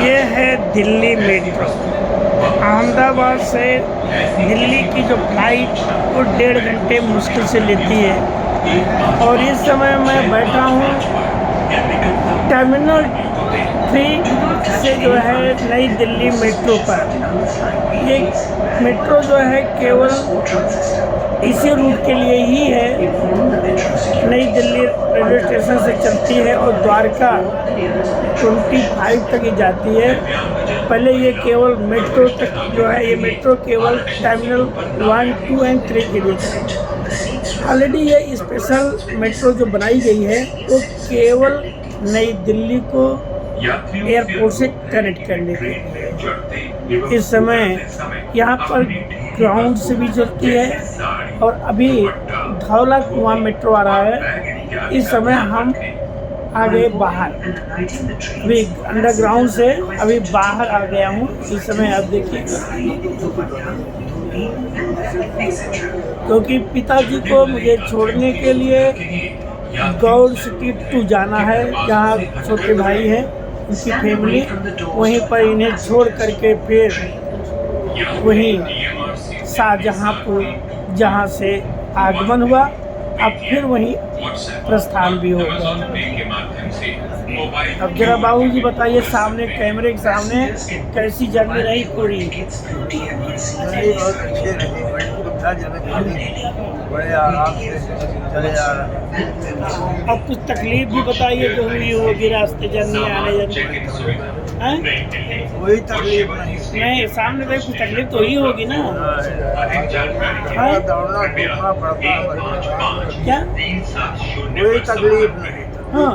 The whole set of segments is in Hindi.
ये है दिल्ली मेट्रो। अहमदाबाद से दिल्ली की जो फ्लाइट वो 1.5 घंटे मुश्किल से लेती है और इस समय मैं बैठा हूँ टर्मिनल 3 से जो है नई दिल्ली मेट्रो पर। ये मेट्रो जो है केवल इसी रूट के लिए ही है, नई दिल्ली रेलवे स्टेशन से चलती है और द्वारका 25 तक ही जाती है। पहले ये केवल मेट्रो तक जो है, ये मेट्रो केवल टर्मिनल 1, 2 और 3 के लिए है। ऑलरेडी ये स्पेशल मेट्रो जो बनाई गई है वो केवल नई दिल्ली को एयरपोर्ट से कनेक्ट करने के लिए। इस समय यहाँ पर ग्राउंड से भी चलती है और अभी धौला कुआं मेट्रो आ रहा है। इस समय हम आ गए बाहर, अभी अंडरग्राउंड से अभी बाहर आ गया हूँ। इस समय आप देखिए, क्योंकि पिताजी को मुझे छोड़ने के लिए गौड़ सिटी 2 जाना है, जहाँ छोटे भाई हैं उनकी फैमिली, वहीं पर इन्हें छोड़ करके फिर वहीं शाहजहाँपुर जहाँ से आगमन हुआ, अब फिर वहीं प्रस्थान भी होगा। अब जरा बाबू जी बताइए, सामने कैमरे के सामने कैसी जर्नी रही पूरी? बहुत अच्छे रहे, बड़ी सुविधाजनक रही, बड़े आराम से चले आ रहे हैं। अब कुछ तकलीफ भी बताइए जो हुई होगी रास्ते जर्नी आने जाने में? कोई तकलीफ नहीं, सामने भाई कुछ तकलीफ तो ही होगी ना? दौड़ना घूमना पड़ता है, क्या कोई तकलीफ नहीं। हाँ,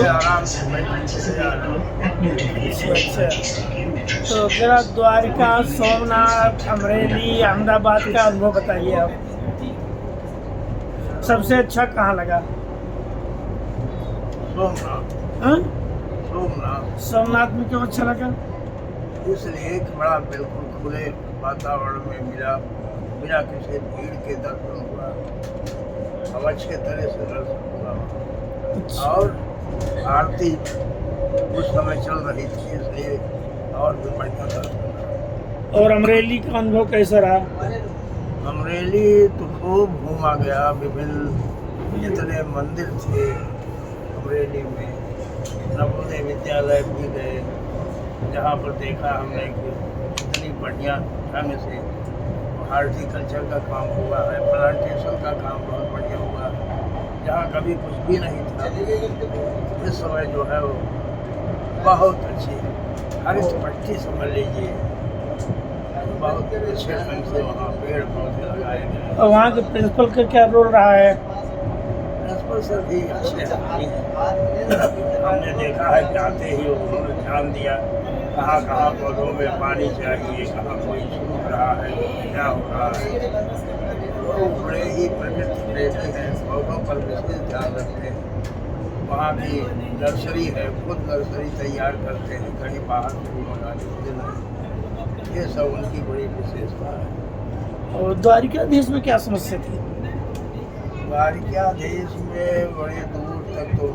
आराम से चले आ रहे हैं। अच्छा। तो जरा द्वारका, सोमनाथ, अमरेली, अहमदाबाद का अनुभव बताइए आप। सबसे अच्छा कहाँ लगा? सोमनाथ। हाँ? सोमनाथ में क्यों अच्छा लगा? इसलिए कि बड़ा बिल्कुल खुले वातावरण में मिला, बिना किसी भीड़ के दर्शन हुआ, हवज के तरह से दर्शन हुआ। और आरती उस समय चल रही थी, इसलिए और भी बढ़िया दर्शन। और अमरेली का अनुभव कैसा रहा? अमरेली तो खूब घूमा गया, विभिन्न जितने मंदिर थे अमरेली में, नवोदय विद्यालय भी गए, जहाँ पर देखा हमने कि इतनी बढ़िया ढंग से हार्टिकल्चर का काम हुआ है, प्लांटेशन का काम बहुत बढ़िया हुआ है, जहाँ कभी कुछ भी नहीं था। इस समय जो है वो बहुत अच्छी हरित पट्टी समझ लीजिए, बहुत अच्छे ढंग से वहाँ पेड़ पौधे लगाए गए। और वहाँ के प्रिंसिपल का क्या रोल रहा है? प्रिंसिपल सर भी अच्छे आदमी हैं। हमने देखा है कि आते ही उन्होंने ध्यान दिया कहाँ कहाँ पौधों में पानी चाहिए, कहाँ कोई सूख रहा है, क्या हो रहा है। वो बड़े ही प्रकृति प्रेमी हैं, पौधों पर विशेष ध्यान रखते हैं। वहाँ की नर्सरी है, खुद नर्सरी तैयार करते हैं, कहीं बाहर से भी मंगा लेते हैं। ये सब उनकी बड़ी विशेषता है। और द्वारिकाधीश में क्या समस्या थी? द्वारिकाधीश में बड़ी दूर तक तो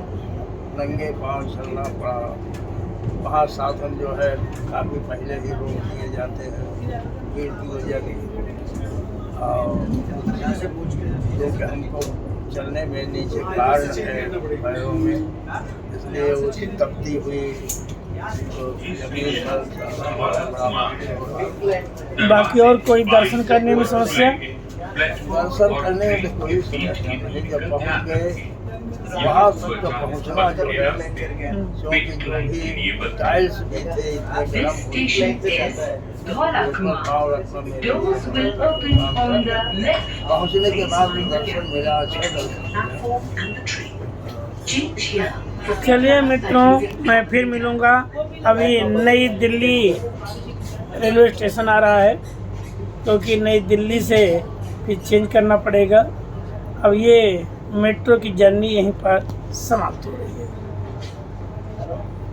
नंगे पाँव चलना पड़ा। वहाँ साधन जो है काफ़ी पहले ही रोक दिए जाते हैं भीड़ की वजह से, और क्योंकि हमको चलने में नीचे कारण है पैरों में, इसलिए उसकी तपती हुई तो जमीन पर। बाकी और कोई दर्शन करने में समस्या? दर्शन करने में कोई समस्या नहीं। जब पहुँच गए वहाँ तक तो पहुँचना जब है, क्योंकि जो भी टाइल्स भी थे इतने गर्म पाँव रखना मेरे पहुँचने के बाद दर्शन मिला, अच्छा दर्शन। चलिए मित्रों, मैं फिर मिलूँगा। अभी नई दिल्ली रेलवे स्टेशन आ रहा है, क्योंकि नई दिल्ली से फिर चेंज करना पड़ेगा। अब ये मेट्रो की जर्नी यहीं पर समाप्त हो रही है।